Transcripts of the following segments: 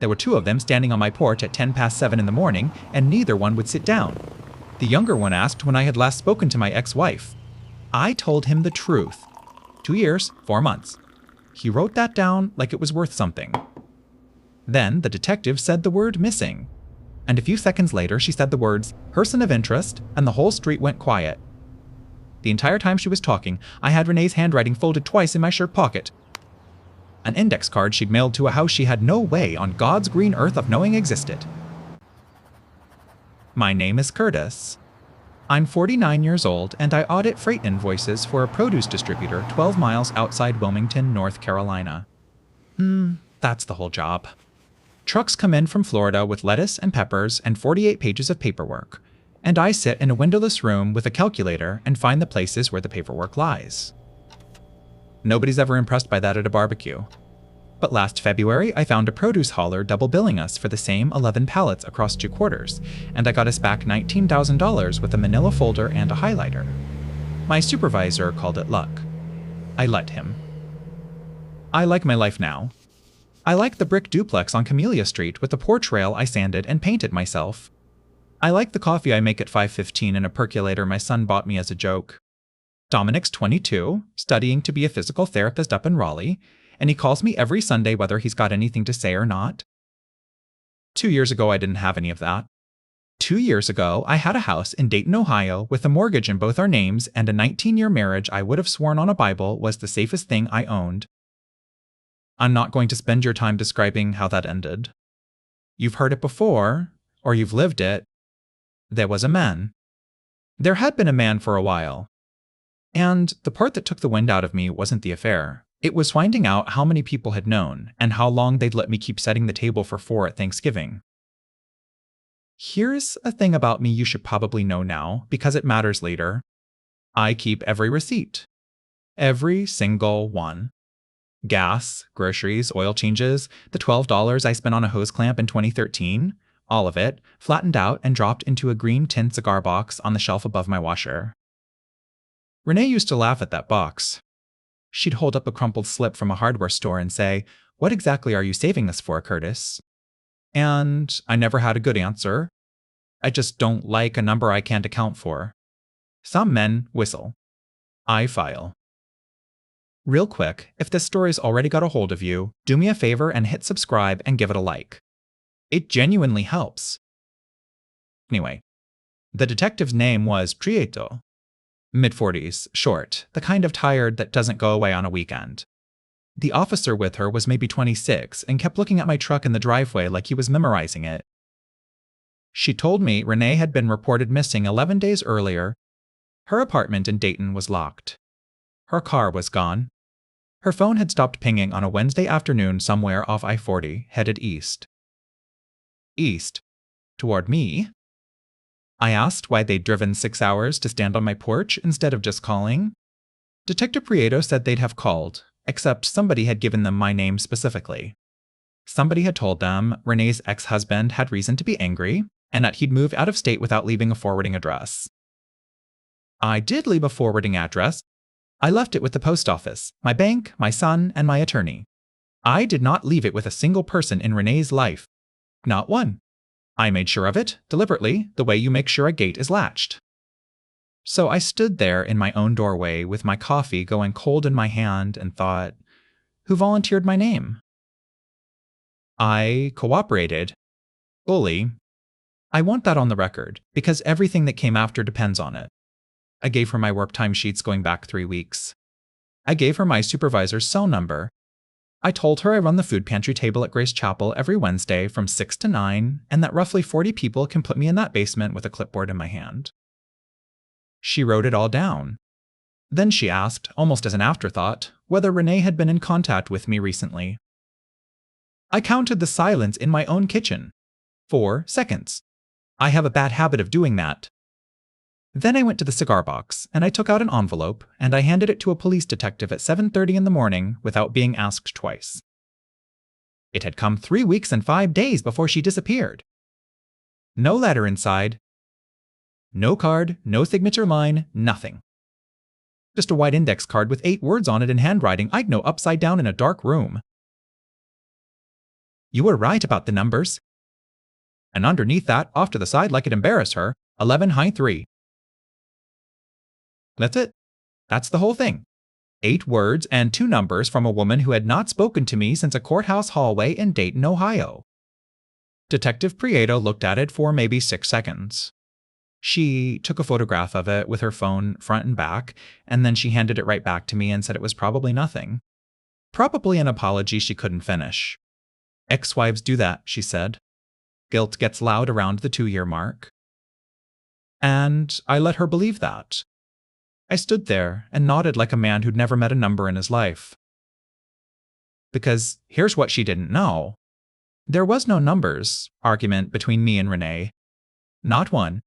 There were two of them standing on my porch at 7:10 in the morning, and neither one would sit down. The younger one asked when I had last spoken to my ex-wife. I told him the truth. 2 years, 4 months. He wrote that down like it was worth something. Then the detective said the word missing. And a few seconds later, she said the words, person of interest, and the whole street went quiet. The entire time she was talking, I had Renee's handwriting folded twice in my shirt pocket. An index card she'd mailed to a house she had no way on God's green earth of knowing existed. My name is Curtis. I'm 49 years old, and I audit freight invoices for a produce distributor 12 miles outside Wilmington, North Carolina. That's the whole job. Trucks come in from Florida with lettuce and peppers and 48 pages of paperwork, and I sit in a windowless room with a calculator and find the places where the paperwork lies. Nobody's ever impressed by that at a barbecue. But last February, I found a produce hauler double billing us for the same 11 pallets across 2 quarters, and I got us back $19,000 with a manila folder and a highlighter. My supervisor called it luck. I let him. I like my life now. I like the brick duplex on Camellia Street with the porch rail I sanded and painted myself. I like the coffee I make at 5:15 in a percolator my son bought me as a joke. Dominic's 22, studying to be a physical therapist up in Raleigh, and he calls me every Sunday whether he's got anything to say or not. 2 years ago, I didn't have any of that. 2 years ago, I had a house in Dayton, Ohio, with a mortgage in both our names and a 19-year marriage I would have sworn on a Bible was the safest thing I owned. I'm not going to spend your time describing how that ended. You've heard it before, or you've lived it. There was a man. There had been a man for a while. And the part that took the wind out of me wasn't the affair. It was finding out how many people had known and how long they'd let me keep setting the table for 4 at Thanksgiving. Here's a thing about me you should probably know now, because it matters later. I keep every receipt. Every single one. Gas, groceries, oil changes, the $12 I spent on a hose clamp in 2013, all of it, flattened out and dropped into a green tin cigar box on the shelf above my washer. Renee used to laugh at that box. She'd hold up a crumpled slip from a hardware store and say, "What exactly are you saving this for, Curtis?" And I never had a good answer. I just don't like a number I can't account for. Some men whistle. I file. Real quick, if this story's already got a hold of you, do me a favor and hit subscribe and give it a like. It genuinely helps. Anyway, the detective's name was Prieto. Mid-40s, short, the kind of tired that doesn't go away on a weekend. The officer with her was maybe 26 and kept looking at my truck in the driveway like he was memorizing it. She told me Renee had been reported missing 11 days earlier. Her apartment in Dayton was locked. Her car was gone. Her phone had stopped pinging on a Wednesday afternoon somewhere off I-40, headed east. East. Toward me. I asked why they'd driven 6 hours to stand on my porch instead of just calling. Detective Prieto said they'd have called, except somebody had given them my name specifically. Somebody had told them Renee's ex-husband had reason to be angry, and that he'd moved out of state without leaving a forwarding address. I did leave a forwarding address. I left it with the post office, my bank, my son, and my attorney. I did not leave it with a single person in Renee's life. Not one. I made sure of it, deliberately, the way you make sure a gate is latched. So I stood there in my own doorway with my coffee going cold in my hand and thought, who volunteered my name? I cooperated. Fully. I want that on the record, because everything that came after depends on it. I gave her my work timesheets going back 3 weeks. I gave her my supervisor's cell number. I told her I run the food pantry table at Grace Chapel every Wednesday from 6 to 9, and that roughly 40 people can put me in that basement with a clipboard in my hand. She wrote it all down. Then she asked, almost as an afterthought, whether Renee had been in contact with me recently. I counted the silence in my own kitchen. 4 seconds. I have a bad habit of doing that. Then I went to the cigar box, and I took out an envelope, and I handed it to a police detective at 7:30 in the morning without being asked twice. It had come 3 weeks and 5 days before she disappeared. No letter inside. No card, no signature line, nothing. Just a white index card with 8 words on it in handwriting I'd know upside down in a dark room. You were right about the numbers. And underneath that, off to the side like it embarrassed her, 11 high 3. That's it. That's the whole thing. 8 words and 2 numbers from a woman who had not spoken to me since a courthouse hallway in Dayton, Ohio. Detective Prieto looked at it for maybe 6 seconds. She took a photograph of it with her phone front and back, and then she handed it right back to me and said it was probably nothing. Probably an apology she couldn't finish. Ex-wives do that, she said. Guilt gets loud around the 2-year mark. And I let her believe that. I stood there and nodded like a man who'd never met a number in his life. Because here's what she didn't know. There was no numbers argument between me and Renee. Not one.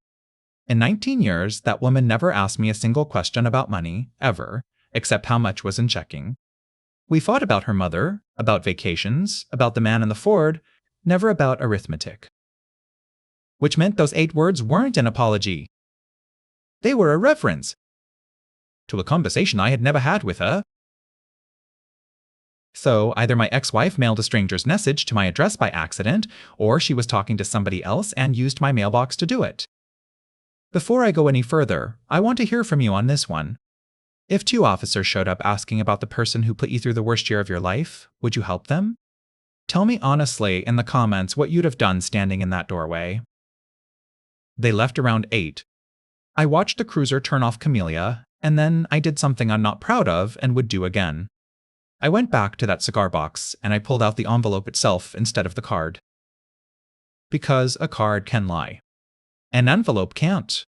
In 19 years, that woman never asked me a single question about money, ever, except how much was in checking. We fought about her mother, about vacations, about the man in the Ford, never about arithmetic. Which meant those 8 words weren't an apology. They were a reference to a conversation I had never had with her. So either my ex-wife mailed a stranger's message to my address by accident, or she was talking to somebody else and used my mailbox to do it. Before I go any further, I want to hear from you on this one. If 2 officers showed up asking about the person who put you through the worst year of your life, would you help them? Tell me honestly in the comments what you'd have done standing in that doorway. They left around 8. I watched the cruiser turn off Camellia, and then I did something I'm not proud of and would do again. I went back to that cigar box, and I pulled out the envelope itself instead of the card. Because a card can lie. An envelope can't.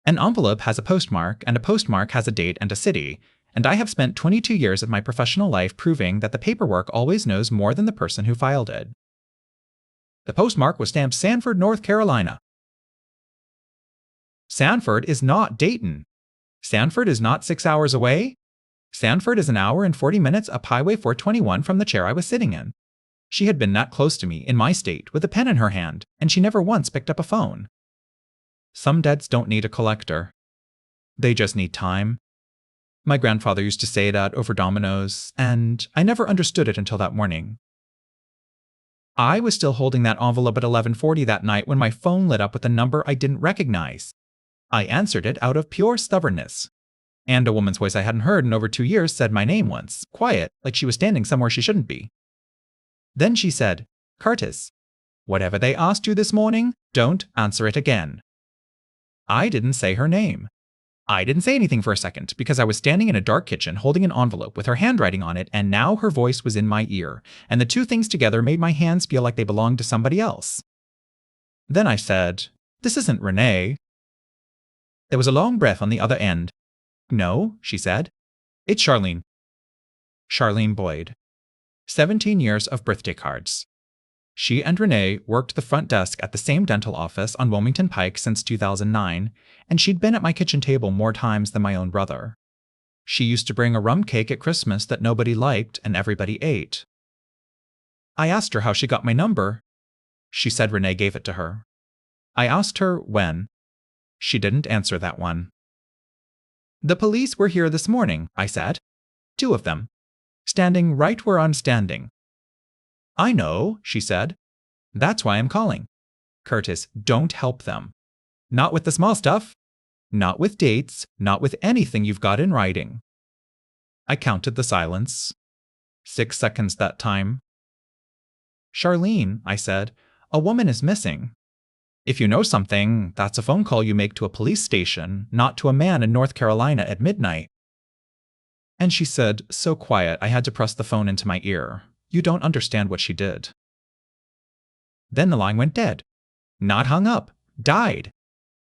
An envelope has a postmark, and a postmark has a date and a city, and I have spent 22 years of my professional life proving that the paperwork always knows more than the person who filed it. The postmark was stamped Sanford, North Carolina. Sanford is not Dayton. Sanford is not 6 hours away. Sanford is an hour and 40 minutes up Highway 421 from the chair I was sitting in. She had been that close to me in my state with a pen in her hand, and she never once picked up a phone. Some debts don't need a collector. They just need time. My grandfather used to say that over dominoes, and I never understood it until that morning. I was still holding that envelope at 11:40 that night when my phone lit up with a number I didn't recognize. I answered it out of pure stubbornness. And a woman's voice I hadn't heard in over 2 years said my name once, quiet, like she was standing somewhere she shouldn't be. Then she said, "Curtis, whatever they asked you this morning, don't answer it again." I didn't say her name. I didn't say anything for a second because I was standing in a dark kitchen holding an envelope with her handwriting on it, and now her voice was in my ear, and the 2 things together made my hands feel like they belonged to somebody else. Then I said, "This isn't Renee." There was a long breath on the other end. "No," she said. "It's Charlene." Charlene Boyd. 17 years of birthday cards. She and Renee worked the front desk at the same dental office on Wilmington Pike since 2009, and she'd been at my kitchen table more times than my own brother. She used to bring a rum cake at Christmas that nobody liked and everybody ate. I asked her how she got my number. She said Renee gave it to her. I asked her when. She didn't answer that one. "The police were here this morning," I said. 2 of them. Standing right where I'm standing. "I know," she said. "That's why I'm calling. Curtis, don't help them. Not with the small stuff. Not with dates. Not with anything you've got in writing." I counted the silence. 6 seconds that time. "Charlene," I said, "a woman is missing. If you know something, that's a phone call you make to a police station, not to a man in North Carolina at midnight." And she said, so quiet I had to press the phone into my ear, "You don't understand what she did." Then the line went dead. Not hung up. Died.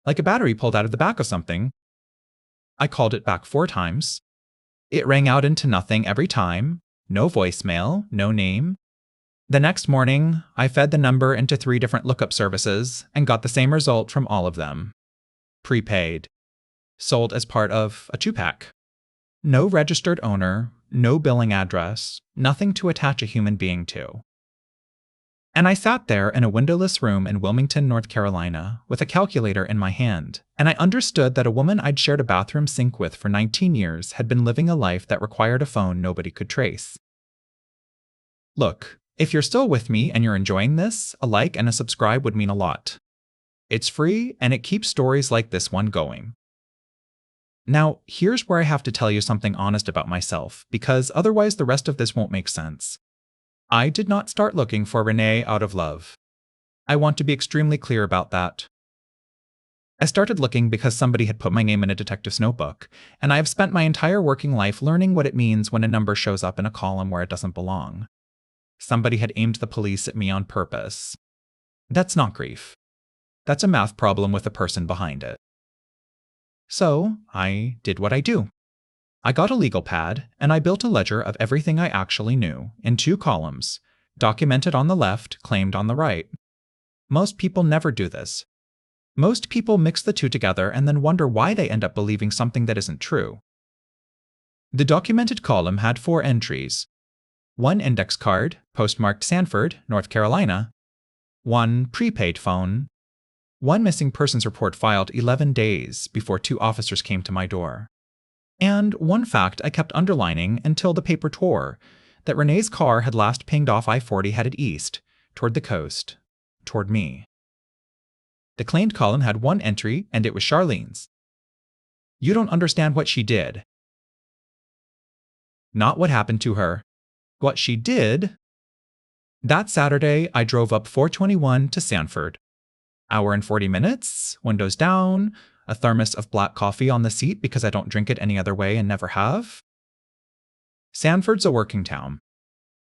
Like a battery pulled out of the back of something. I called it back 4 times. It rang out into nothing every time. No voicemail, no name. The next morning, I fed the number into 3 different lookup services and got the same result from all of them. Prepaid. Sold as part of a 2-pack. No registered owner, no billing address, nothing to attach a human being to. And I sat there in a windowless room in Wilmington, North Carolina, with a calculator in my hand, and I understood that a woman I'd shared a bathroom sink with for 19 years had been living a life that required a phone nobody could trace. Look, If you're still with me and you're enjoying this, a like and a subscribe would mean a lot. It's free and it keeps stories like this one going. Now, here's where I have to tell you something honest about myself, because otherwise the rest of this won't make sense. I did not start looking for Renee out of love. I want to be extremely clear about that. I started looking because somebody had put my name in a detective's notebook, and I have spent my entire working life learning what it means when a number shows up in a column where it doesn't belong. Somebody had aimed the police at me on purpose. That's not grief. That's a math problem with a person behind it. So, I did what I do. I got a legal pad, and I built a ledger of everything I actually knew, in 2 columns, documented on the left, claimed on the right. Most people never do this. Most people mix the two together and then wonder why they end up believing something that isn't true. The documented column had 4 entries. 1 index card, postmarked Sanford, North Carolina. 1 prepaid phone. 1 missing persons report filed 11 days before 2 officers came to my door. And 1 fact I kept underlining until the paper tore, that Renee's car had last pinged off I-40 headed east, toward the coast, toward me. The claimed column had 1 entry, and it was Charlene's. You don't understand what she did. Not what happened to her. What she did. That Saturday, I drove up 421 to Sanford. Hour and 40 minutes, windows down, a thermos of black coffee on the seat because I don't drink it any other way and never have. Sanford's a working town.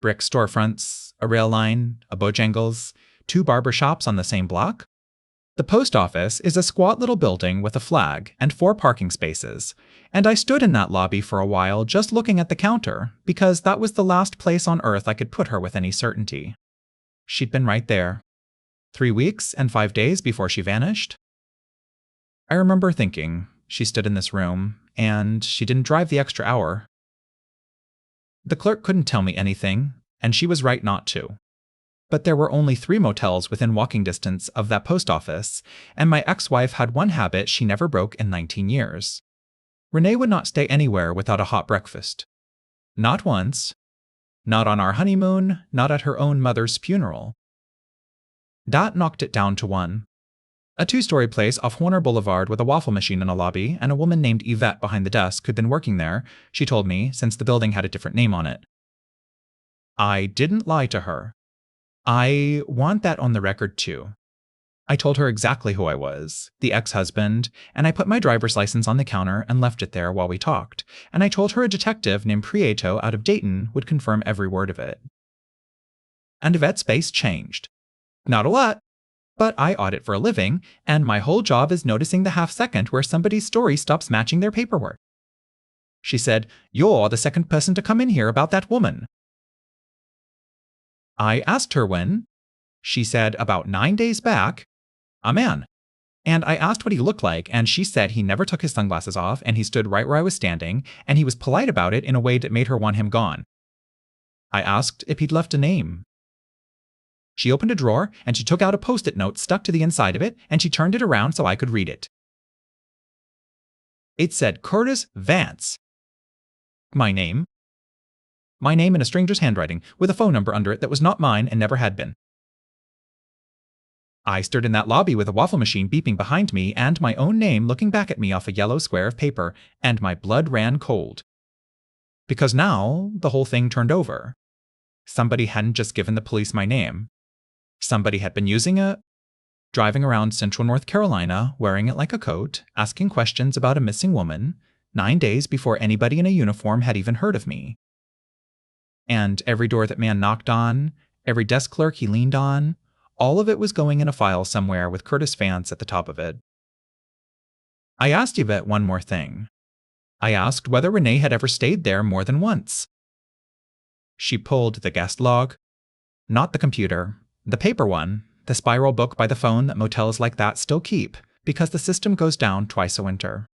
Brick storefronts, a rail line, a Bojangles, 2 barber shops on the same block. The post office is a squat little building with a flag and 4 parking spaces, and I stood in that lobby for a while just looking at the counter because that was the last place on earth I could put her with any certainty. She'd been right there. 3 weeks and 5 days before she vanished. I remember thinking, she stood in this room, and she didn't drive the extra hour. The clerk couldn't tell me anything, and she was right not to. But there were only 3 motels within walking distance of that post office, and my ex-wife had one habit she never broke in 19 years. Renee would not stay anywhere without a hot breakfast. Not once. Not on our honeymoon, not at her own mother's funeral. That knocked it down to 1. A 2-story place off Horner Boulevard with a waffle machine in a lobby and a woman named Yvette behind the desk who'd been working there, she told me, since the building had a different name on it. I didn't lie to her. I want that on the record too. I told her exactly who I was, the ex-husband, and I put my driver's license on the counter and left it there while we talked, and I told her a detective named Prieto out of Dayton would confirm every word of it. And Yvette's face changed. Not a lot, but I audit for a living, and my whole job is noticing the half-second where somebody's story stops matching their paperwork. She said, "You're the second person to come in here about that woman." I asked her when. She said about 9 days back, a man. And I asked what he looked like, and she said he never took his sunglasses off, and he stood right where I was standing, and he was polite about it in a way that made her want him gone. I asked if he'd left a name. She opened a drawer, and she took out a Post-it note stuck to the inside of it, and she turned it around so I could read it. It said Curtis Vance. My name. My name in a stranger's handwriting, with a phone number under it that was not mine and never had been. I stood in that lobby with a waffle machine beeping behind me and my own name looking back at me off a yellow square of paper, and my blood ran cold. Because now the whole thing turned over. Somebody hadn't just given the police my name. Somebody had been using it, driving around central North Carolina, wearing it like a coat, asking questions about a missing woman, 9 days before anybody in a uniform had even heard of me. And every door that man knocked on, every desk clerk he leaned on, all of it was going in a file somewhere with Curtis Vance at the top of it. I asked Yvette one more thing. I asked whether Renee had ever stayed there more than once. She pulled the guest log. Not the computer. The paper one, the spiral book by the phone that motels like that still keep, because the system goes down twice a winter.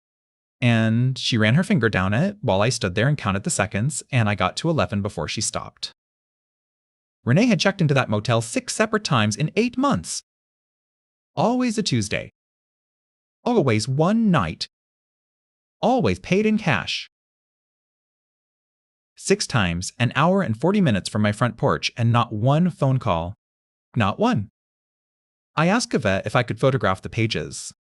And she ran her finger down it while I stood there and counted the seconds, and I got to 11 before she stopped. Renee had checked into that motel 6 separate times in 8 months. Always a Tuesday. Always one night. Always paid in cash. 6 times, an hour and 40 minutes from my front porch, and not one phone call. Not one. I asked Yvette if I could photograph the pages.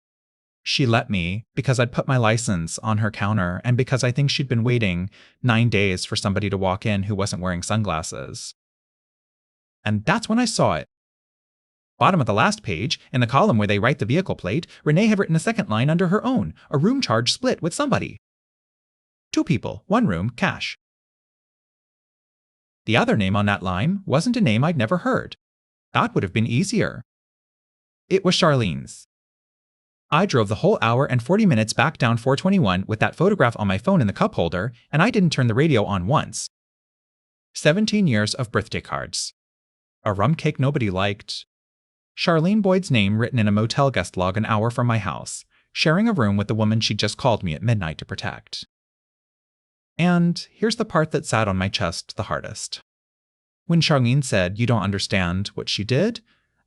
She let me because I'd put my license on her counter and because I think she'd been waiting 9 days for somebody to walk in who wasn't wearing sunglasses. And that's when I saw it. Bottom of the last page, in the column where they write the vehicle plate, Renee had written a second line under her own, a room charge split with somebody. 2 people, 1 room, cash. The other name on that line wasn't a name I'd never heard. That would have been easier. It was Charlene's. I drove the whole hour and 40 minutes back down 421 with that photograph on my phone in the cup holder, and I didn't turn the radio on once. 17 years of birthday cards. A rum cake nobody liked. Charlene Boyd's name written in a motel guest log an hour from my house, sharing a room with the woman she'd just called me at midnight to protect. And here's the part that sat on my chest the hardest. When Charlene said, "You don't understand what she did,"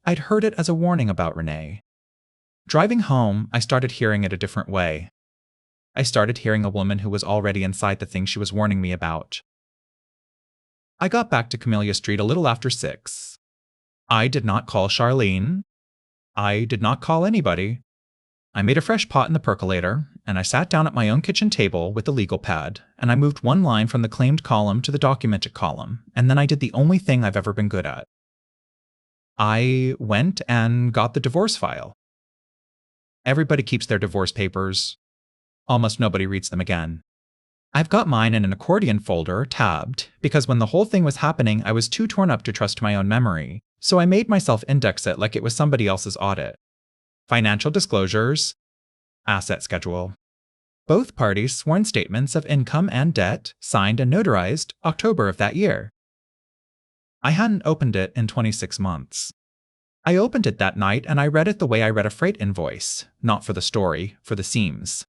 I'd heard it as a warning about Renee. Driving home, I started hearing it a different way. I started hearing a woman who was already inside the thing she was warning me about. I got back to Camellia Street a little after 6. I did not call Charlene. I did not call anybody. I made a fresh pot in the percolator, and I sat down at my own kitchen table with the legal pad, and I moved one line from the claimed column to the documented column, and then I did the only thing I've ever been good at. I went and got the divorce file. Everybody keeps their divorce papers. Almost nobody reads them again. I've got mine in an accordion folder, tabbed, because when the whole thing was happening, I was too torn up to trust my own memory, so I made myself index it like it was somebody else's audit. Financial disclosures, asset schedule. Both parties' sworn statements of income and debt, signed and notarized October of that year. I hadn't opened it in 26 months. I opened it that night and I read it the way I read a freight invoice, not for the story, for the seams.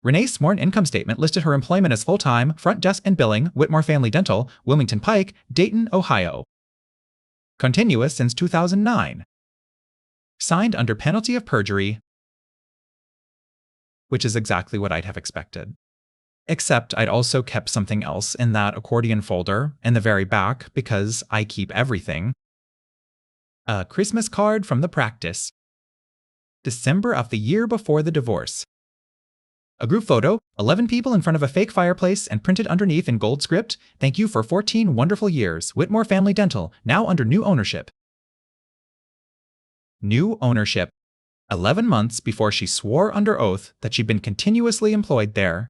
Renee's sworn income statement listed her employment as full-time, front desk and billing, Whitmore Family Dental, Wilmington Pike, Dayton, Ohio. Continuous since 2009. Signed under penalty of perjury, which is exactly what I'd have expected. Except I'd also kept something else in that accordion folder in the very back because I keep everything. A Christmas card from the practice. December of the year before the divorce. A group photo, 11 people in front of a fake fireplace, and printed underneath in gold script, "Thank you for 14 wonderful years, Whitmore Family Dental, now under new ownership." New ownership. 11 months before she swore under oath that she'd been continuously employed there.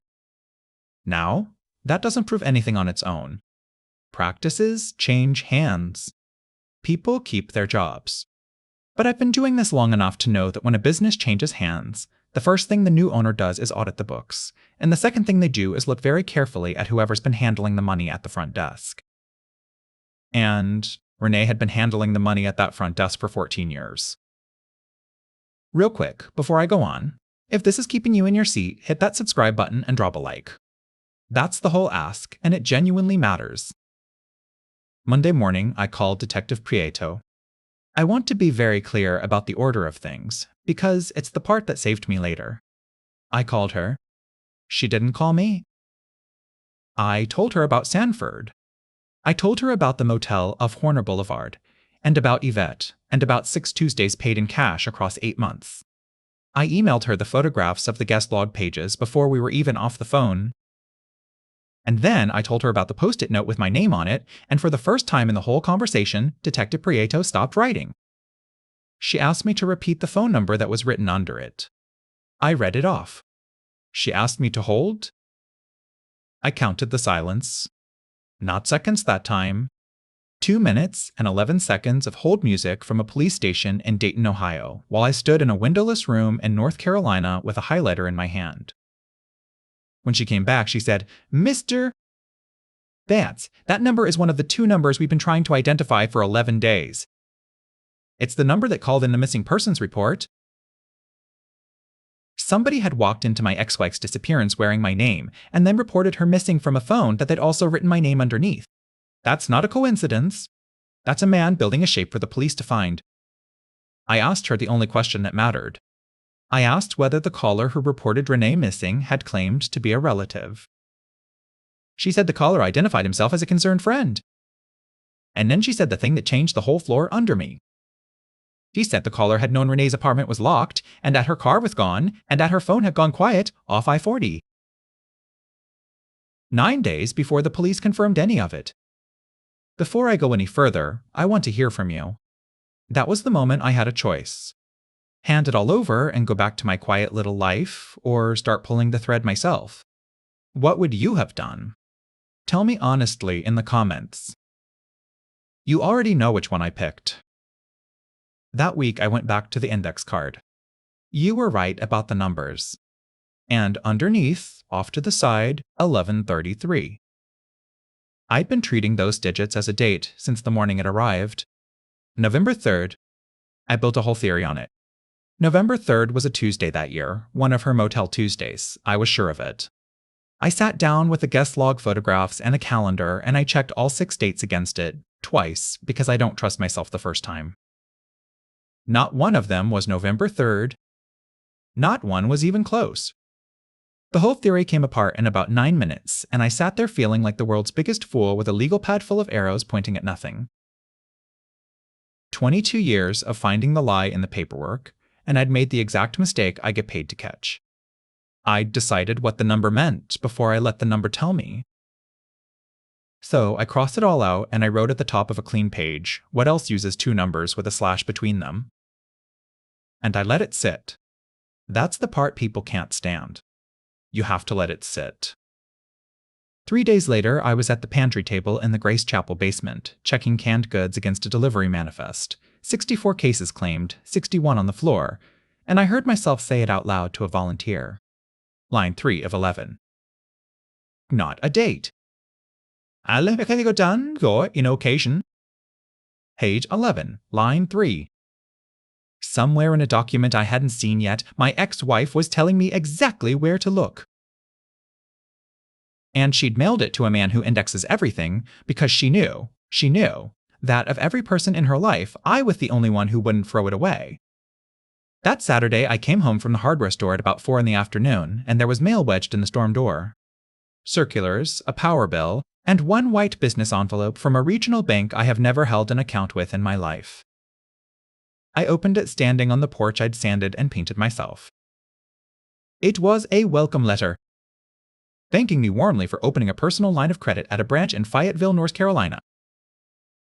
Now, that doesn't prove anything on its own. Practices change hands. People keep their jobs. But I've been doing this long enough to know that when a business changes hands, the first thing the new owner does is audit the books, and the second thing they do is look very carefully at whoever's been handling the money at the front desk. And Renee had been handling the money at that front desk for 14 years. Real quick, before I go on, if this is keeping you in your seat, hit that subscribe button and drop a like. That's the whole ask, and it genuinely matters. Monday morning, I called Detective Prieto. I want to be very clear about the order of things, because it's the part that saved me later. I called her. She didn't call me. I told her about Sanford. I told her about the motel off Horner Boulevard, and about Yvette, and about 6 Tuesdays paid in cash across 8 months. I emailed her the photographs of the guest log pages before we were even off the phone. And then I told her about the post-it note with my name on it, and for the first time in the whole conversation, Detective Prieto stopped writing. She asked me to repeat the phone number that was written under it. I read it off. She asked me to hold. I counted the silence. Not seconds that time. 2 minutes and 11 seconds of hold music from a police station in Dayton, Ohio, while I stood in a windowless room in North Carolina with a highlighter in my hand. When she came back, she said, "Mr. Vance, that number is one of the 2 numbers we've been trying to identify for 11 days. It's the number that called in the missing persons report." Somebody had walked into my ex-wife's disappearance wearing my name, and then reported her missing from a phone that they'd also written my name underneath. That's not a coincidence. That's a man building a shape for the police to find. I asked her the only question that mattered. I asked whether the caller who reported Renee missing had claimed to be a relative. She said the caller identified himself as a concerned friend. And then she said the thing that changed the whole floor under me. She said the caller had known Renee's apartment was locked, and that her car was gone, and that her phone had gone quiet off I-40. 9 days before the police confirmed any of it. Before I go any further, I want to hear from you. That was the moment I had a choice. Hand it all over and go back to my quiet little life, or start pulling the thread myself. What would you have done? Tell me honestly in the comments. You already know which one I picked. That week I went back to the index card. You were right about the numbers. And underneath, off to the side, 1133. I'd been treating those digits as a date since the morning it arrived. November 3rd. I built a whole theory on it. November 3rd was a Tuesday that year, one of her Motel Tuesdays. I was sure of it. I sat down with the guest log photographs and a calendar, and I checked all 6 dates against it, twice, because I don't trust myself the first time. Not one of them was November 3rd. Not one was even close. The whole theory came apart in about 9 minutes, and I sat there feeling like the world's biggest fool with a legal pad full of arrows pointing at nothing. 22 years of finding the lie in the paperwork, and I'd made the exact mistake I get paid to catch. I'd decided what the number meant before I let the number tell me. So I crossed it all out and I wrote at the top of a clean page, what else uses 2 numbers with a slash between them? And I let it sit. That's the part people can't stand. You have to let it sit. 3 days later, I was at the pantry table in the Grace Chapel basement, checking canned goods against a delivery manifest. 64 cases claimed, 61 on the floor, and I heard myself say it out loud to a volunteer. Line 3 of 11. Not a date. Alle kan done go in occasion. Page 11, line 3. Somewhere in a document I hadn't seen yet, my ex-wife was telling me exactly where to look. And she'd mailed it to a man who indexes everything because she knew that of every person in her life, I was the only one who wouldn't throw it away. That Saturday, I came home from the hardware store at about 4 in the afternoon, and there was mail wedged in the storm door. Circulars, a power bill, and 1 white business envelope from a regional bank I have never held an account with in my life. I opened it standing on the porch I'd sanded and painted myself. It was a welcome letter, thanking me warmly for opening a personal line of credit at a branch in Fayetteville, North Carolina.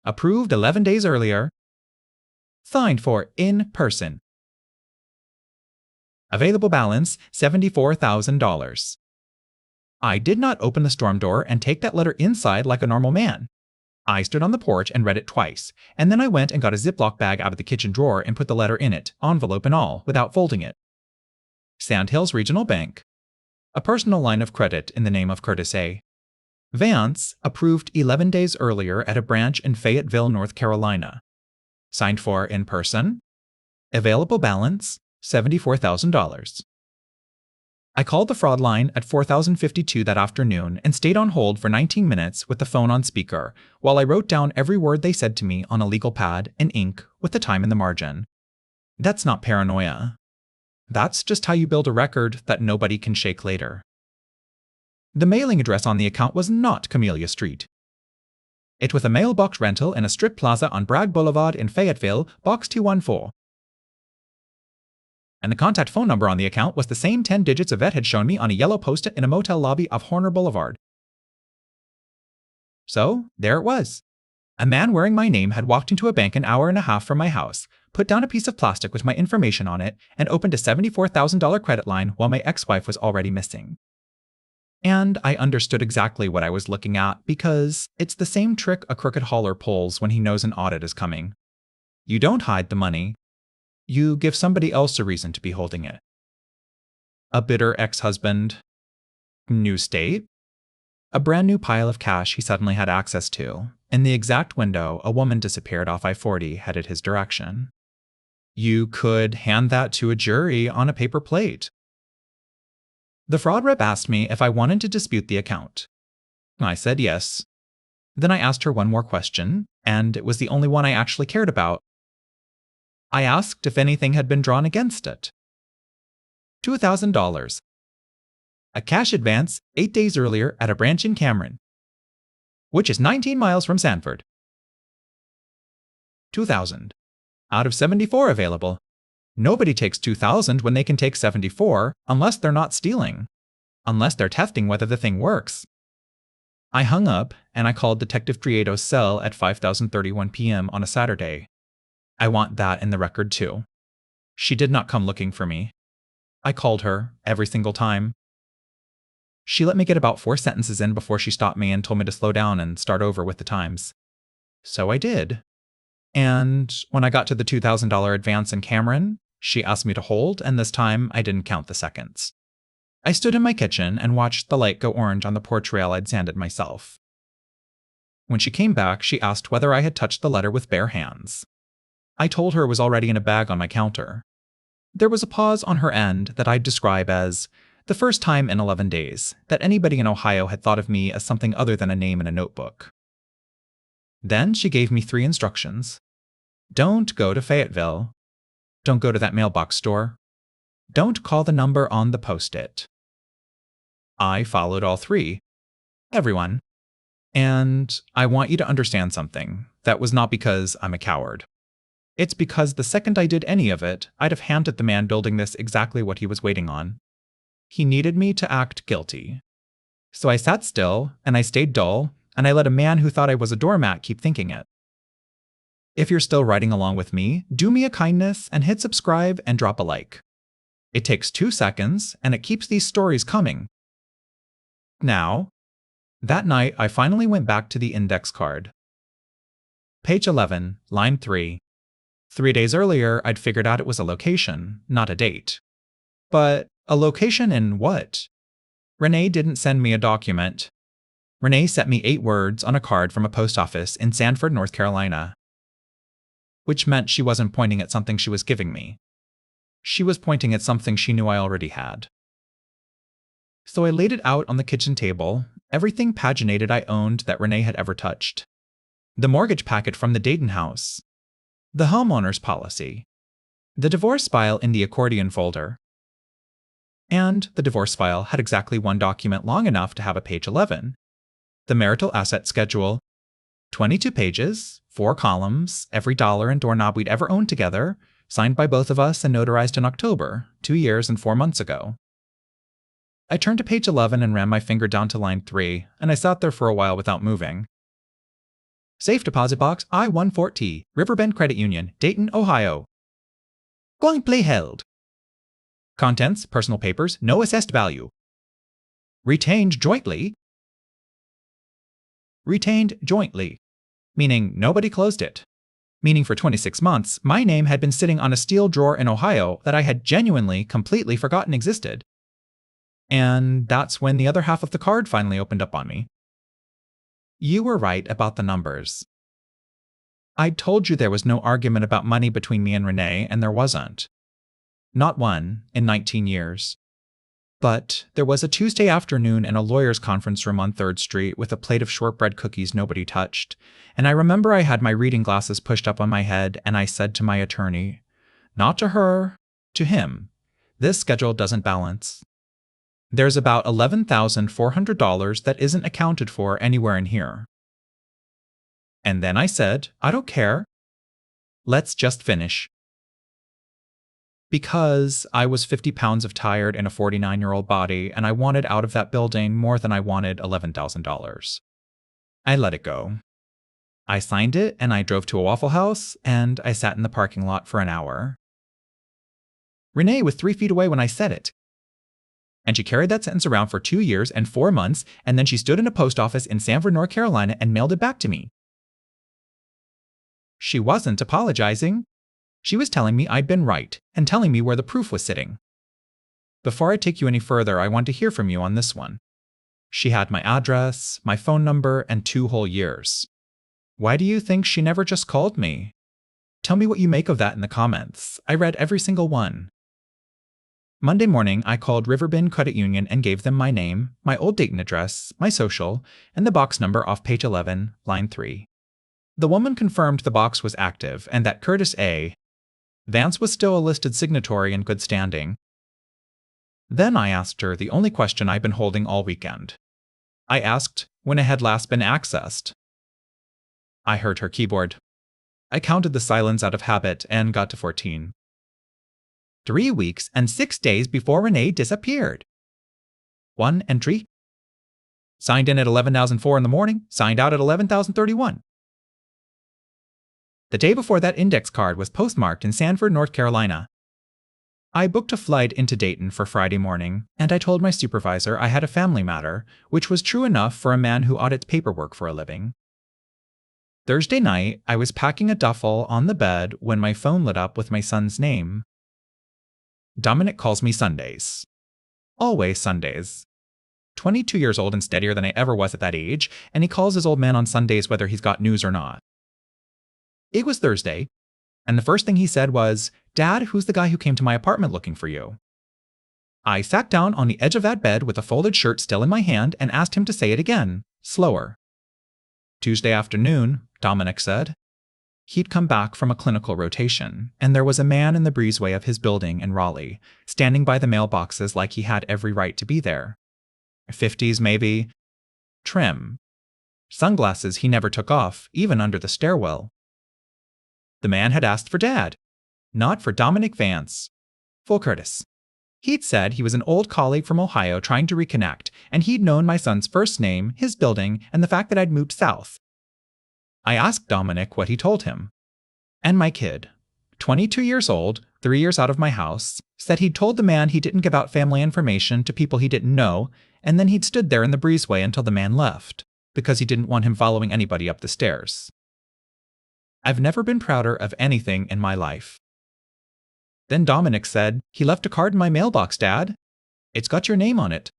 Approved 11 days earlier. Signed for in person. Available balance $74,000. I did not open the storm door and take that letter inside like a normal man. I stood on the porch and read it twice, and then I went and got a Ziploc bag out of the kitchen drawer and put the letter in it, envelope and all, without folding it. Sandhills Regional Bank. A personal line of credit in the name of Curtis A. Vance, approved 11 days earlier at a branch in Fayetteville, North Carolina. Signed for in person. Available balance $74,000. I called the fraud line at 4052 that afternoon and stayed on hold for 19 minutes with the phone on speaker while I wrote down every word they said to me on a legal pad in ink with the time in the margin. That's not paranoia. That's just how you build a record that nobody can shake later. The mailing address on the account was not Camellia Street. It was a mailbox rental in a strip plaza on Bragg Boulevard in Fayetteville, Box 214. And the contact phone number on the account was the same 10 digits Yvette had shown me on a yellow post-it in a motel lobby of Horner Boulevard. So, there it was. A man wearing my name had walked into a bank an hour and a half from my house, put down a piece of plastic with my information on it, and opened a $74,000 credit line while my ex-wife was already missing. And I understood exactly what I was looking at because it's the same trick a crooked hauler pulls when he knows an audit is coming. You don't hide the money. You give somebody else a reason to be holding it. A bitter ex-husband. New state. A brand new pile of cash he suddenly had access to. In the exact window, a woman disappeared off I-40 headed his direction. You could hand that to a jury on a paper plate. The fraud rep asked me if I wanted to dispute the account. I said yes. Then I asked her one more question, and it was the only one I actually cared about. I asked if anything had been drawn against it. $2,000. a cash advance 8 days earlier at a branch in Cameron, which is 19 miles from Sanford. 2,000. Out of 74 available. Nobody takes 2,000 when they can take 74 unless they're not stealing. Unless they're testing whether the thing works. I hung up and I called Detective Prieto's cell at 5:31 p.m. on a Saturday. I want that in the record too. She did not come looking for me. I called her every single time. She let me get about 4 sentences in before she stopped me and told me to slow down and start over with the times. So I did. And when I got to the $2,000 advance in Cameron, she asked me to hold, and this time I didn't count the seconds. I stood in my kitchen and watched the light go orange on the portrayal I'd sanded myself. When she came back, she asked whether I had touched the letter with bare hands. I told her it was already in a bag on my counter. There was a pause on her end that I'd describe as the first time in 11 days that anybody in Ohio had thought of me as something other than a name in a notebook. Then she gave me 3 instructions. Don't go to Fayetteville. Don't go to that mailbox store. Don't call the number on the post-it. I followed all 3. Everyone. And I want you to understand something. That was not because I'm a coward. It's because the second I did any of it, I'd have handed the man building this exactly what he was waiting on. He needed me to act guilty. So I sat still, and I stayed dull, and I let a man who thought I was a doormat keep thinking it. If you're still riding along with me, do me a kindness and hit subscribe and drop a like. It takes 2 seconds, and it keeps these stories coming. Now, that night I finally went back to the index card. Page 11, line 3. 3 days earlier, I'd figured out it was a location, not a date. But a location in what? Renee didn't send me a document. Renee sent me 8 words on a card from a post office in Sanford, North Carolina. Which meant she wasn't pointing at something she was giving me. She was pointing at something she knew I already had. So I laid it out on the kitchen table, everything paginated I owned that Renee had ever touched. The mortgage packet from the Dayton house. The homeowner's policy. The divorce file in the accordion folder. And the divorce file had exactly 1 document long enough to have a page 11. The marital asset schedule. 22 pages, 4 columns, every dollar and doorknob we'd ever owned together, signed by both of us and notarized in October, 2 years and 4 months ago. I turned to page 11 and ran my finger down to line 3, and I sat there for a while without moving. Safe deposit box I-14T, Riverbend Credit Union, Dayton, Ohio. Jointly held. Contents, personal papers, no assessed value. Retained jointly. Retained jointly, meaning nobody closed it. Meaning for 26 months, my name had been sitting on a steel drawer in Ohio that I had genuinely, completely forgotten existed. And that's when the other half of the card finally opened up on me. You were right about the numbers. I'd told you there was no argument about money between me and Renee, and there wasn't. Not one in 19 years. But there was a Tuesday afternoon in a lawyer's conference room on 3rd Street with a plate of shortbread cookies nobody touched, and I remember I had my reading glasses pushed up on my head, and I said to my attorney, not to her, to him, this schedule doesn't balance. There's about $11,400 that isn't accounted for anywhere in here. And then I said, I don't care. Let's just finish. Because I was 50 pounds of tired in a 49-year-old body, and I wanted out of that building more than I wanted $11,000. I let it go. I signed it, and I drove to a Waffle House, and I sat in the parking lot for an hour. Renee was 3 feet away when I said it. And she carried that sentence around for 2 years and 4 months, and then she stood in a post office in Sanford, North Carolina, and mailed it back to me. She wasn't apologizing. She was telling me I'd been right, and telling me where the proof was sitting. Before I take you any further, I want to hear from you on this one. She had my address, my phone number, and 2 whole years. Why do you think she never just called me? Tell me what you make of that in the comments. I read every single one. Monday morning, I called Riverbend Credit Union and gave them my name, my old Dayton address, my social, and the box number off page 11, line 3. The woman confirmed the box was active and that Curtis A. Vance was still a listed signatory in good standing. Then I asked her the only question I've been holding all weekend. I asked when it had last been accessed. I heard her keyboard. I counted the silence out of habit and got to 14. 3 weeks and 6 days before Renee disappeared. One entry. Signed in at 11,004 in the morning, signed out at 11,031. The day before that index card was postmarked in Sanford, North Carolina. I booked a flight into Dayton for Friday morning, and I told my supervisor I had a family matter, which was true enough for a man who audits paperwork for a living. Thursday night, I was packing a duffel on the bed when my phone lit up with my son's name. Dominic calls me Sundays. Always Sundays. 22 years old and steadier than I ever was at that age, and he calls his old man on Sundays whether he's got news or not. It was Thursday, and the first thing he said was, "Dad, who's the guy who came to my apartment looking for you?" I sat down on the edge of that bed with a folded shirt still in my hand and asked him to say it again, slower. Tuesday afternoon, Dominic said. He'd come back from a clinical rotation, and there was a man in the breezeway of his building in Raleigh, standing by the mailboxes like he had every right to be there. 50s maybe. Trim. Sunglasses he never took off, even under the stairwell. The man had asked for Dad, not for Dominic Vance. Full Curtis. He'd said he was an old colleague from Ohio trying to reconnect, and he'd known my son's first name, his building, and the fact that I'd moved south. I asked Dominic what he told him. And my kid, 22 years old, 3 years out of my house, said he'd told the man he didn't give out family information to people he didn't know, and then he'd stood there in the breezeway until the man left, because he didn't want him following anybody up the stairs. I've never been prouder of anything in my life. Then Dominic said, "He left a card in my mailbox, Dad. It's got your name on it."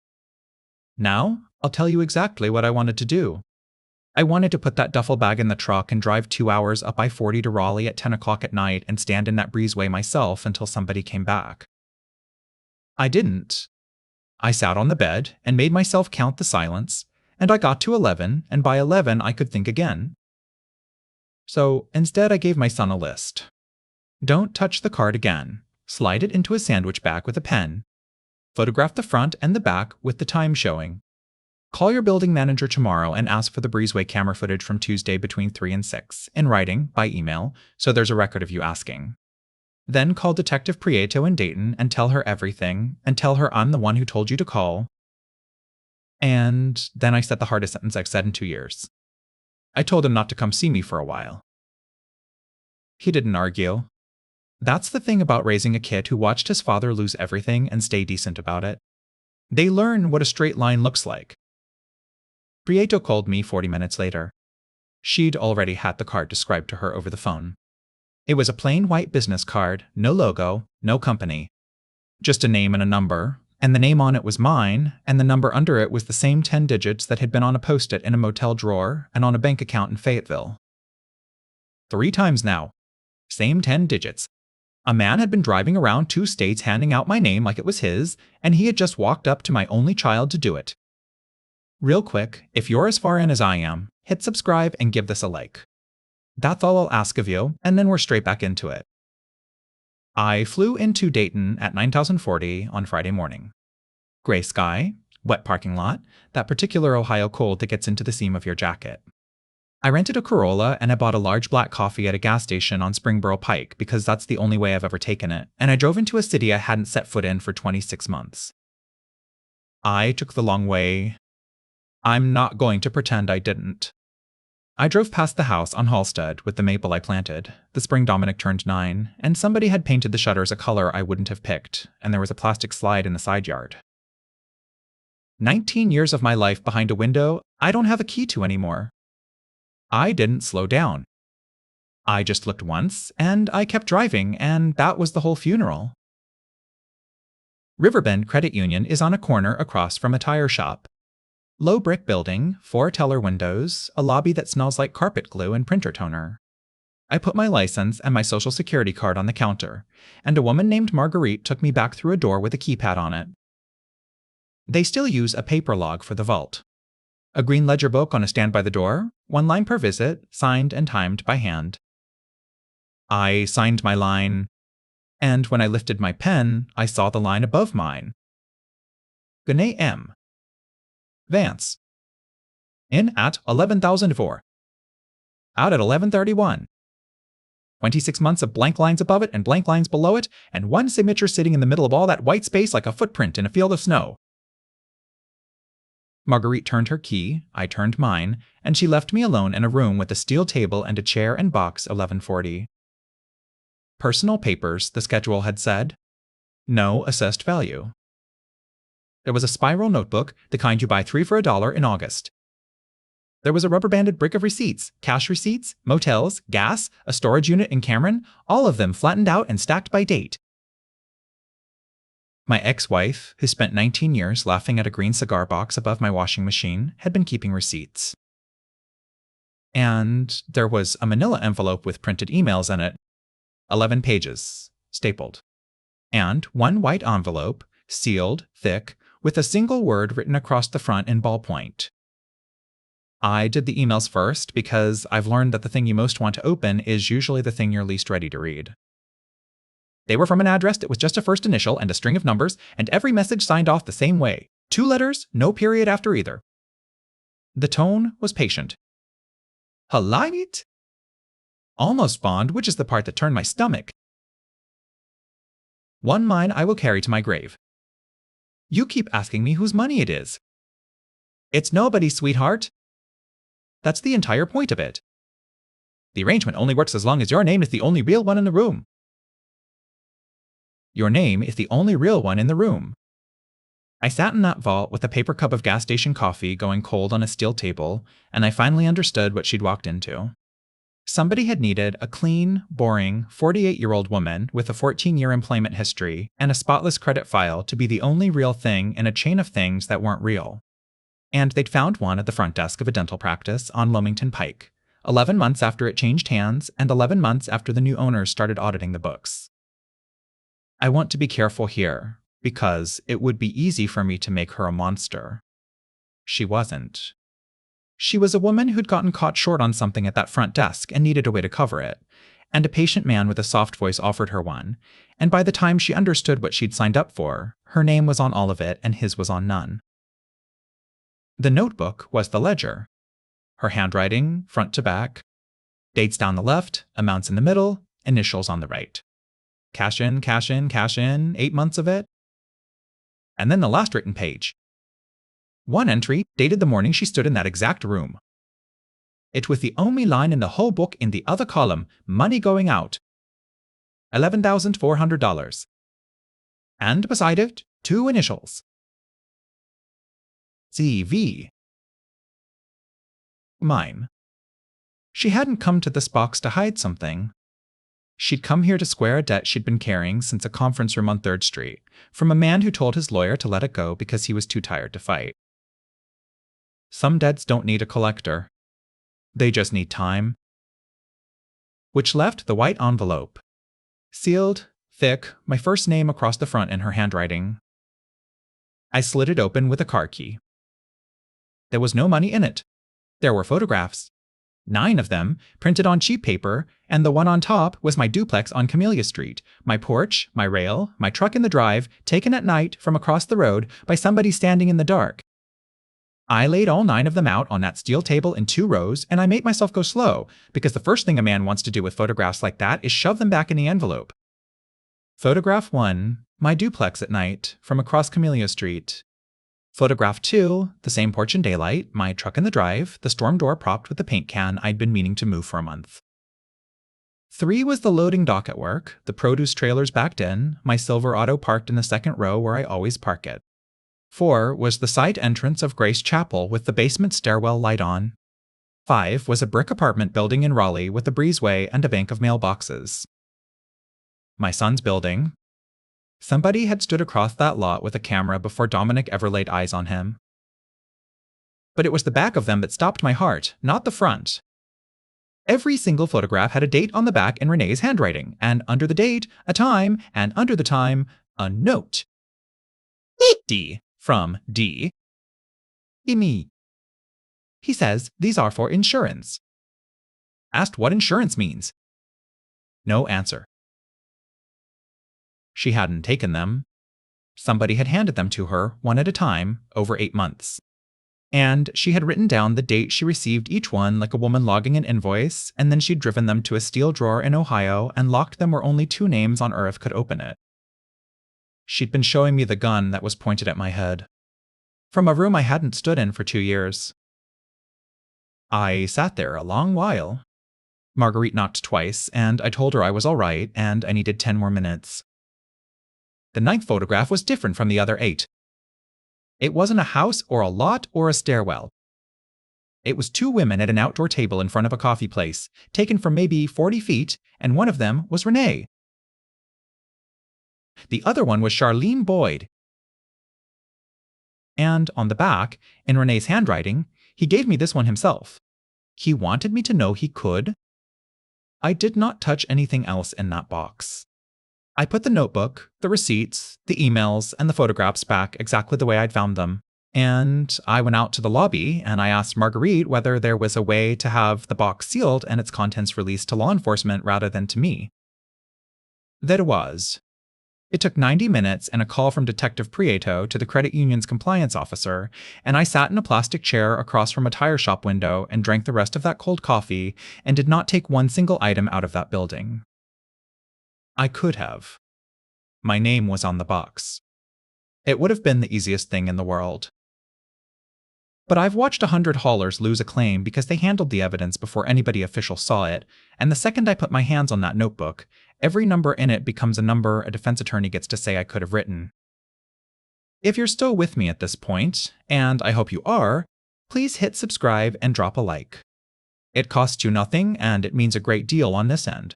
Now, I'll tell you exactly what I wanted to do. I wanted to put that duffel bag in the truck and drive 2 hours up I-40 to Raleigh at 10 o'clock at night and stand in that breezeway myself until somebody came back. I didn't. I sat on the bed and made myself count the silence, and I got to 11, and by 11 I could think again. So instead I gave my son a list. Don't touch the card again. Slide it into a sandwich bag with a pen. Photograph the front and the back with the time showing. Call your building manager tomorrow and ask for the breezeway camera footage from Tuesday between 3 and 6, in writing, by email, so there's a record of you asking. Then call Detective Prieto in Dayton and tell her everything, and tell her I'm the one who told you to call. And then I said the hardest sentence I've said in 2 years. I told him not to come see me for a while. He didn't argue. That's the thing about raising a kid who watched his father lose everything and stay decent about it. They learn what a straight line looks like. Prieto called me 40 minutes later. She'd already had the card described to her over the phone. It was a plain white business card, no logo, no company. Just a name and a number, and the name on it was mine, and the number under it was the same 10 digits that had been on a post-it in a motel drawer and on a bank account in Fayetteville. 3 times now. Same 10 digits. A man had been driving around 2 states handing out my name like it was his, and he had just walked up to my only child to do it. Real quick, if you're as far in as I am, hit subscribe and give this a like. That's all I'll ask of you, and then we're straight back into it. I flew into Dayton at 9,040 on Friday morning. Gray sky, wet parking lot, that particular Ohio cold that gets into the seam of your jacket. I rented a Corolla and I bought a large black coffee at a gas station on Springboro Pike because that's the only way I've ever taken it, and I drove into a city I hadn't set foot in for 26 months. I took the long way. I'm not going to pretend I didn't. I drove past the house on Halstead with the maple I planted, the spring Dominic turned 9, and somebody had painted the shutters a color I wouldn't have picked, and there was a plastic slide in the side yard. 19 years of my life behind a window I don't have a key to anymore. I didn't slow down. I just looked once, and I kept driving, and that was the whole funeral. Riverbend Credit Union is on a corner across from a tire shop. Low brick building, 4 teller windows, a lobby that smells like carpet glue and printer toner. I put my license and my social security card on the counter, and a woman named Marguerite took me back through a door with a keypad on it. They still use a paper log for the vault. A green ledger book on a stand by the door, 1 line per visit, signed and timed by hand. I signed my line, and when I lifted my pen, I saw the line above mine. Gune M. Vance. In at 11,004. Out at 11:31. 26 months of blank lines above it and blank lines below it, and one signature sitting in the middle of all that white space like a footprint in a field of snow. Marguerite turned her key, I turned mine, and she left me alone in a room with a steel table and a chair and box. 11:40. Personal papers, the schedule had said. No assessed value. There was a spiral notebook, the kind you buy 3 for $1 in August. There was a rubber-banded brick of receipts, cash receipts, motels, gas, a storage unit in Cameron, all of them flattened out and stacked by date. My ex-wife, who spent 19 years laughing at a green cigar box above my washing machine, had been keeping receipts. And there was a manila envelope with printed emails in it, 11 pages, stapled. And one white envelope, sealed, thick, with a single word written across the front in ballpoint. I did the emails first because I've learned that the thing you most want to open is usually the thing you're least ready to read. They were from an address that was just a first initial and a string of numbers, and every message signed off the same way. 2 letters, no period after either. The tone was patient. Halimit? Almost Bond, which is the part that turned my stomach. One mine I will carry to my grave. You keep asking me whose money it is. It's nobody's, sweetheart. That's the entire point of it. The arrangement only works as long as your name is the only real one in the room. Your name is the only real one in the room. I sat in that vault with a paper cup of gas station coffee going cold on a steel table, and I finally understood what she'd walked into. Somebody had needed a clean, boring, 48-year-old woman with a 14-year employment history and a spotless credit file to be the only real thing in a chain of things that weren't real. And they'd found one at the front desk of a dental practice on Lomington Pike, 11 months after it changed hands and 11 months after the new owners started auditing the books. I want to be careful here, because it would be easy for me to make her a monster. She wasn't. She was a woman who'd gotten caught short on something at that front desk and needed a way to cover it, and a patient man with a soft voice offered her one, and by the time she understood what she'd signed up for, her name was on all of it and his was on none. The notebook was the ledger. Her handwriting, front to back, dates down the left, amounts in the middle, initials on the right. Cash in, cash in, cash in, 8 months of it. And then the last written page. One entry dated the morning she stood in that exact room. It was the only line in the whole book in the other column, money going out. $11,400. And beside it, 2 initials. CV. Mine. She hadn't come to this box to hide something. She'd come here to square a debt she'd been carrying since a conference room on 3rd Street, from a man who told his lawyer to let it go because he was too tired to fight. Some debts don't need a collector. They just need time. Which left the white envelope. Sealed, thick, my first name across the front in her handwriting. I slid it open with a car key. There was no money in it. There were photographs. 9 of them, printed on cheap paper, and the one on top was my duplex on Camellia Street, my porch, my rail, my truck in the drive, taken at night from across the road by somebody standing in the dark. I laid all 9 of them out on that steel table in 2 rows, and I made myself go slow, because the first thing a man wants to do with photographs like that is shove them back in the envelope. Photograph 1, my duplex at night, from across Camellia Street. Photograph 2, the same porch in daylight, my truck in the drive, the storm door propped with the paint can I'd been meaning to move for a month. 3 was the loading dock at work, the produce trailers backed in, my silver auto parked in the 2nd row where I always park it. 4 was the side entrance of Grace Chapel with the basement stairwell light on. 5 was a brick apartment building in Raleigh with a breezeway and a bank of mailboxes. My son's building. Somebody had stood across that lot with a camera before Dominic ever laid eyes on him. But it was the back of them that stopped my heart, not the front. Every single photograph had a date on the back in Renee's handwriting, and under the date, a time, and under the time, a note. D. From D. Me. He says these are for insurance. Asked what insurance means. No answer. She hadn't taken them. Somebody had handed them to her, one at a time, over 8 months. And she had written down the date she received each one like a woman logging an invoice, and then she'd driven them to a steel drawer in Ohio and locked them where only 2 names on earth could open it. She'd been showing me the gun that was pointed at my head, from a room I hadn't stood in for 2 years. I sat there a long while. Marguerite knocked twice, and I told her I was all right and I needed 10 more minutes. The 9th photograph was different from the other 8. It wasn't a house or a lot or a stairwell. It was 2 women at an outdoor table in front of a coffee place, taken from maybe 40 feet, and one of them was Renee. The other one was Charlene Boyd. And on the back, in Renee's handwriting, he gave me this one himself. He wanted me to know he could. I did not touch anything else in that box. I put the notebook, the receipts, the emails, and the photographs back exactly the way I'd found them. And I went out to the lobby and I asked Marguerite whether there was a way to have the box sealed and its contents released to law enforcement rather than to me. There was. It took 90 minutes and a call from Detective Prieto to the credit union's compliance officer, and I sat in a plastic chair across from a tire shop window and drank the rest of that cold coffee and did not take one single item out of that building. I could have. My name was on the box. It would have been the easiest thing in the world. But I've watched 100 haulers lose a claim because they handled the evidence before anybody official saw it, and the second I put my hands on that notebook, every number in it becomes a number a defense attorney gets to say I could have written. If you're still with me at this point, and I hope you are, please hit subscribe and drop a like. It costs you nothing, and it means a great deal on this end.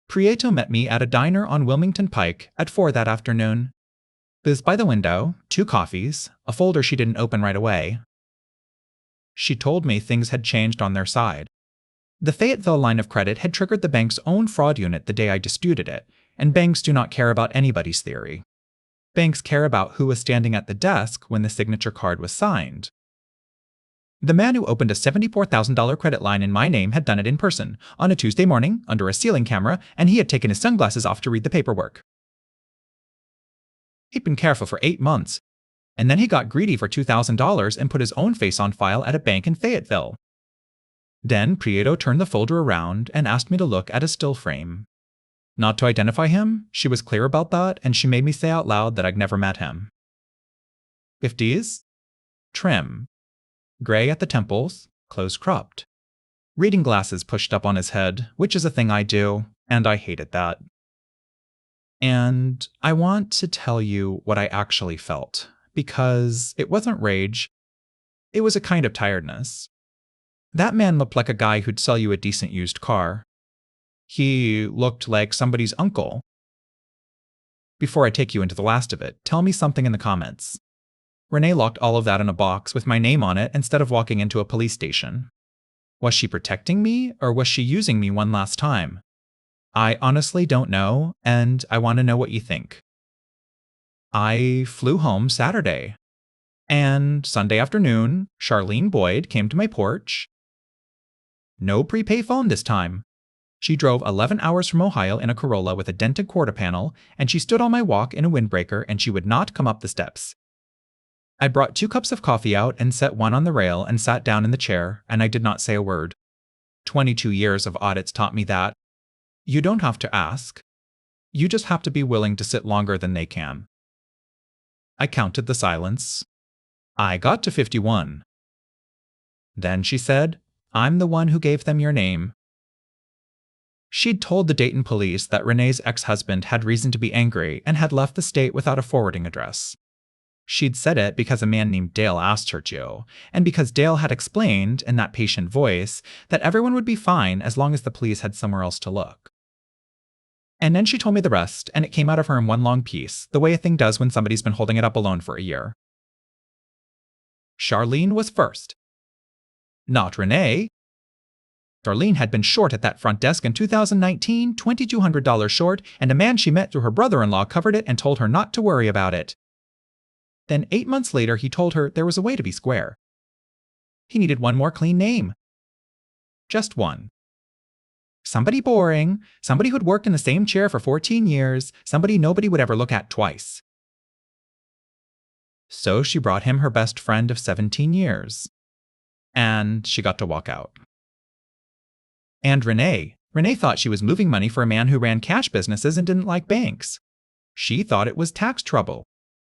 Prieto met me at a diner on Wilmington Pike at 4 that afternoon. Booth by the window, 2 coffees, a folder she didn't open right away. She told me things had changed on their side. The Fayetteville line of credit had triggered the bank's own fraud unit the day I disputed it, and banks do not care about anybody's theory. Banks care about who was standing at the desk when the signature card was signed. The man who opened a $74,000 credit line in my name had done it in person, on a Tuesday morning, under a ceiling camera, and he had taken his sunglasses off to read the paperwork. He'd been careful for 8 months, and then he got greedy for $2,000 and put his own face on file at a bank in Fayetteville. Then Prieto turned the folder around and asked me to look at a still frame. Not to identify him, she was clear about that, and she made me say out loud that I'd never met him. 50s, trim, gray at the temples, close cropped. Reading glasses pushed up on his head, which is a thing I do, and I hated that. And I want to tell you what I actually felt, because it wasn't rage. It was a kind of tiredness. That man looked like a guy who'd sell you a decent used car. He looked like somebody's uncle. Before I take you into the last of it, tell me something in the comments. Renee locked all of that in a box with my name on it instead of walking into a police station. Was she protecting me, or was she using me one last time? I honestly don't know, and I want to know what you think. I flew home Saturday, and Sunday afternoon, Charlene Boyd came to my porch. No prepay phone this time. She drove 11 hours from Ohio in a Corolla with a dented quarter panel, and she stood on my walk in a windbreaker, and she would not come up the steps. I brought 2 cups of coffee out and set one on the rail and sat down in the chair, and I did not say a word. 22 years of audits taught me that. You don't have to ask. You just have to be willing to sit longer than they can. I counted the silence. I got to 51. Then she said, "I'm the one who gave them your name." She'd told the Dayton police that Renee's ex-husband had reason to be angry and had left the state without a forwarding address. She'd said it because a man named Dale asked her to, and because Dale had explained, in that patient voice, that everyone would be fine as long as the police had somewhere else to look. And then she told me the rest, and it came out of her in one long piece, the way a thing does when somebody's been holding it up alone for a year. Charlene was first. Not Renee. Charlene had been short at that front desk in 2019, $2,200 short, and a man she met through her brother-in-law covered it and told her not to worry about it. Then 8 months later, he told her there was a way to be square. He needed one more clean name. Just one. Somebody boring, somebody who'd worked in the same chair for 14 years, somebody nobody would ever look at twice. So she brought him her best friend of 17 years. And she got to walk out. And Renee thought she was moving money for a man who ran cash businesses and didn't like banks. She thought it was tax trouble.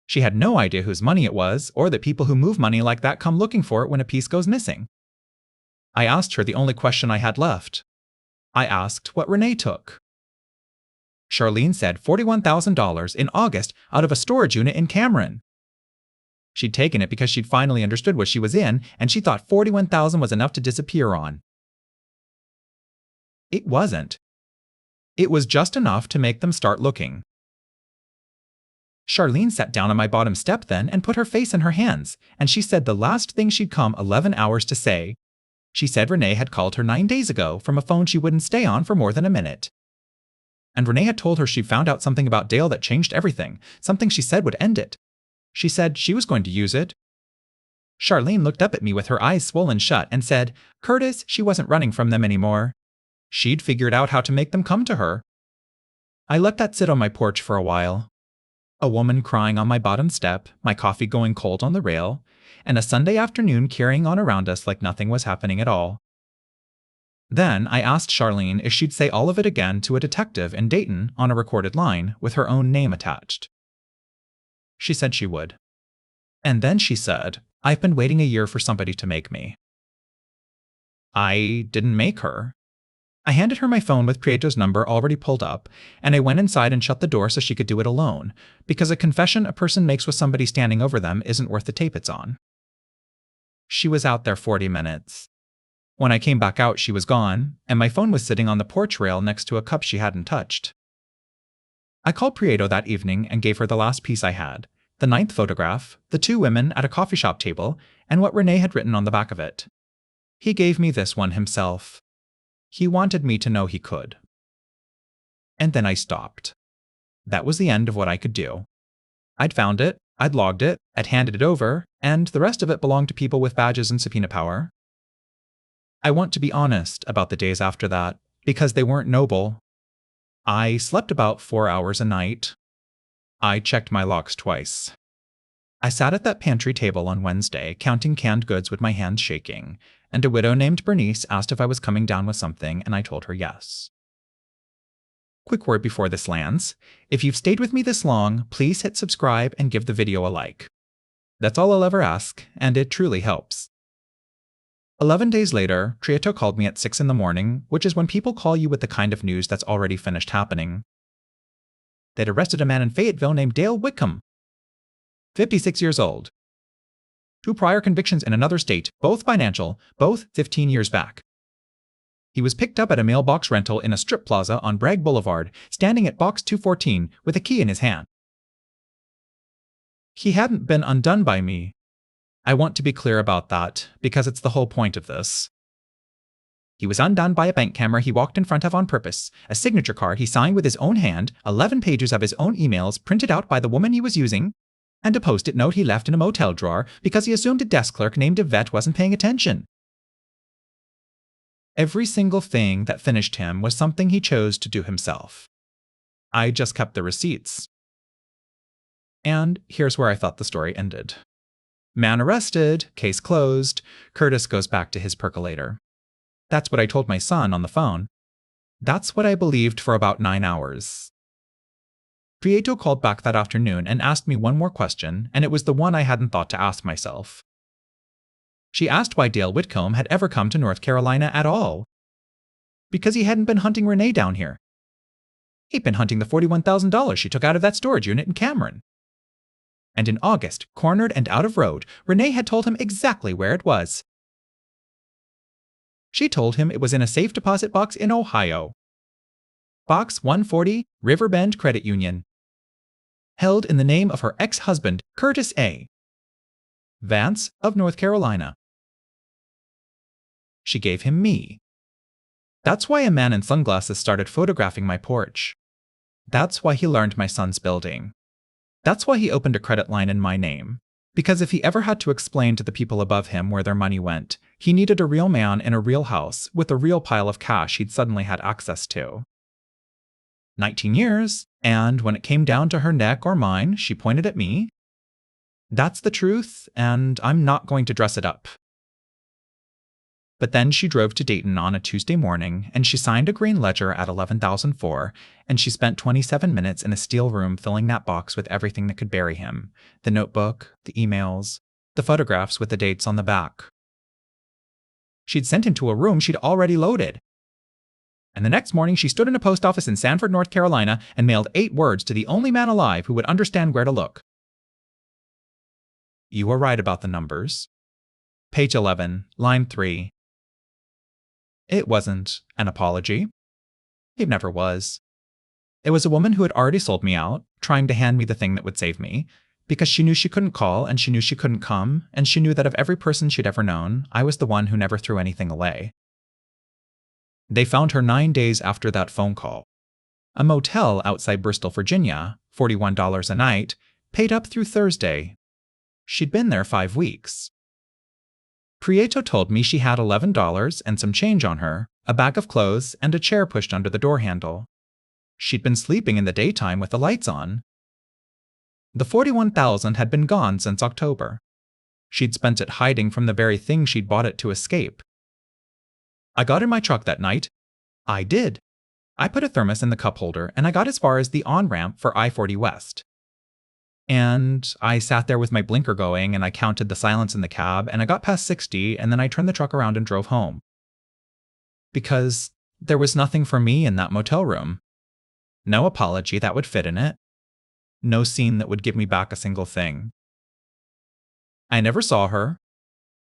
She had no idea whose money it was, or that people who move money like that come looking for it when a piece goes missing. I asked her the only question I had left. I asked what Renee took. Charlene said $41,000 in August out of a storage unit in Cameron. She'd taken it because she'd finally understood what she was in, and she thought $41,000 was enough to disappear on. It wasn't. It was just enough to make them start looking. Charlene sat down on my bottom step then and put her face in her hands, and she said the last thing she'd come 11 hours to say. She said Renee had called her 9 days ago from a phone she wouldn't stay on for more than a minute. And Renee had told her she found out something about Dale that changed everything, something she said would end it. She said she was going to use it. Charlene looked up at me with her eyes swollen shut and said, Curtis, she wasn't running from them anymore. She'd figured out how to make them come to her. I let that sit on my porch for a while. A woman crying on my bottom step, my coffee going cold on the rail, and a Sunday afternoon carrying on around us like nothing was happening at all. Then I asked Charlene if she'd say all of it again to a detective in Dayton on a recorded line with her own name attached. She said she would. And then she said, I've been waiting a year for somebody to make me. I didn't make her. I handed her my phone with Prieto's number already pulled up, and I went inside and shut the door so she could do it alone, because a confession a person makes with somebody standing over them isn't worth the tape it's on. She was out there 40 minutes. When I came back out, she was gone, and my phone was sitting on the porch rail next to a cup she hadn't touched. I called Prieto that evening and gave her the last piece I had, the 9th photograph, the 2 women at a coffee shop table, and what Renee had written on the back of it. He gave me this one himself. He wanted me to know he could. And then I stopped. That was the end of what I could do. I'd found it, I'd logged it, I'd handed it over, and the rest of it belonged to people with badges and subpoena power. I want to be honest about the days after that, because they weren't noble. I slept about 4 hours a night. I checked my locks twice. I sat at that pantry table on Wednesday, counting canned goods with my hands shaking, and a widow named Bernice asked if I was coming down with something, and I told her yes. Quick word before this lands. If you've stayed with me this long, please hit subscribe and give the video a like. That's all I'll ever ask, and it truly helps. 11 days later, Prieto called me at 6 in the morning, which is when people call you with the kind of news that's already finished happening. They'd arrested a man in Fayetteville named Dale Whitcomb, 56 years old. 2 prior convictions in another state, both financial, both 15 years back. He was picked up at a mailbox rental in a strip plaza on Bragg Boulevard, standing at box 214 with a key in his hand. He hadn't been undone by me. I want to be clear about that, because it's the whole point of this. He was undone by a bank camera he walked in front of on purpose, a signature card he signed with his own hand, 11 pages of his own emails printed out by the woman he was using, and a post-it note he left in a motel drawer because he assumed a desk clerk named Yvette wasn't paying attention. Every single thing that finished him was something he chose to do himself. I just kept the receipts. And here's where I thought the story ended. Man arrested, case closed, Curtis goes back to his percolator. That's what I told my son on the phone. That's what I believed for about 9 hours. Prieto called back that afternoon and asked me one more question, and it was the one I hadn't thought to ask myself. She asked why Dale Whitcomb had ever come to North Carolina at all. Because he hadn't been hunting Renee down here. He'd been hunting the $41,000 she took out of that storage unit in Cameron. And in August, cornered and out of road, Renee had told him exactly where it was. She told him it was in a safe deposit box in Ohio. Box 140, Riverbend Credit Union. Held in the name of her ex-husband, Curtis A. Vance of North Carolina. She gave him me. That's why a man in sunglasses started photographing my porch. That's why he learned my son's building. That's why he opened a credit line in my name. Because if he ever had to explain to the people above him where their money went, he needed a real man in a real house with a real pile of cash he'd suddenly had access to. 19 years, and when it came down to her neck or mine, she pointed at me. That's the truth, and I'm not going to dress it up. But then she drove to Dayton on a Tuesday morning, and she signed a green ledger at 11,004, and she spent 27 minutes in a steel room filling that box with everything that could bury him: the notebook, the emails, the photographs with the dates on the back. She'd sent him to a room she'd already loaded. And the next morning, she stood in a post office in Sanford, North Carolina, and mailed 8 words to the only man alive who would understand where to look. You were right about the numbers. Page 11, line 3. It wasn't an apology. It never was. It was a woman who had already sold me out, trying to hand me the thing that would save me, because she knew she couldn't call, and she knew she couldn't come, and she knew that of every person she'd ever known, I was the one who never threw anything away. They found her 9 days after that phone call. A motel outside Bristol, Virginia, $41 a night, paid up through Thursday. She'd been there 5 weeks. Prieto told me she had $11 and some change on her, a bag of clothes, and a chair pushed under the door handle. She'd been sleeping in the daytime with the lights on. The $41,000 had been gone since October. She'd spent it hiding from the very thing she'd bought it to escape. I got in my truck that night. I did. I put a thermos in the cup holder, and I got as far as the on-ramp for I-40 West. And I sat there with my blinker going, and I counted the silence in the cab, and I got past 60, and then I turned the truck around and drove home. Because there was nothing for me in that motel room. No apology that would fit in it. No scene that would give me back a single thing. I never saw her.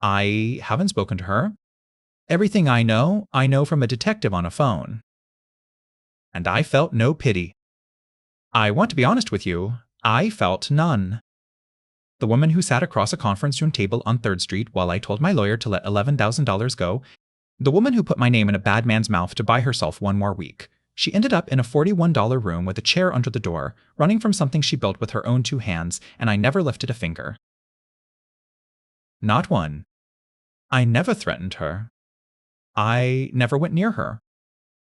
I haven't spoken to her. Everything I know from a detective on a phone. And I felt no pity. I want to be honest with you. I felt none. The woman who sat across a conference room table on 3rd Street while I told my lawyer to let $11,000 go, the woman who put my name in a bad man's mouth to buy herself 1 more week, she ended up in a $41 room with a chair under the door, running from something she built with her own 2 hands, and I never lifted a finger. Not one. I never threatened her. I never went near her.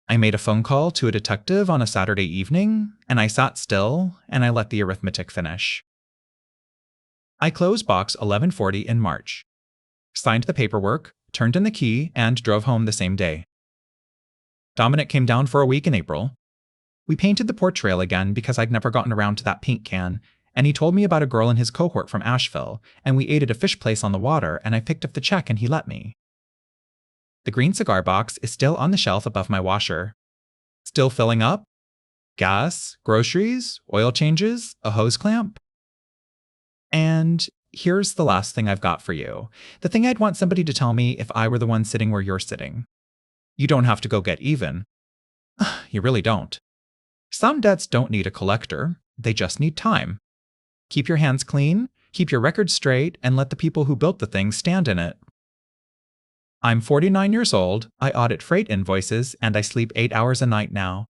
I made a phone call to a detective on a Saturday evening, and I sat still, and I let the arithmetic finish. I closed box 1140 in March, signed the paperwork, turned in the key, and drove home the same day. Dominic came down for a week in April. We painted the portrayal again because I'd never gotten around to that paint can, and he told me about a girl in his cohort from Asheville, and we ate at a fish place on the water, and I picked up the check and he let me. The green cigar box is still on the shelf above my washer. Still filling up? Gas, groceries, oil changes, a hose clamp? And here's the last thing I've got for you. The thing I'd want somebody to tell me if I were the one sitting where you're sitting. You don't have to go get even. You really don't. Some debts don't need a collector. They just need time. Keep your hands clean, keep your record straight, and let the people who built the thing stand in it. I'm 49 years old, I audit freight invoices, and I sleep 8 hours a night now.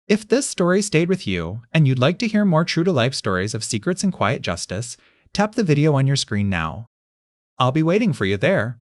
If this story stayed with you, and you'd like to hear more true-to-life stories of secrets and quiet justice, tap the video on your screen now. I'll be waiting for you there.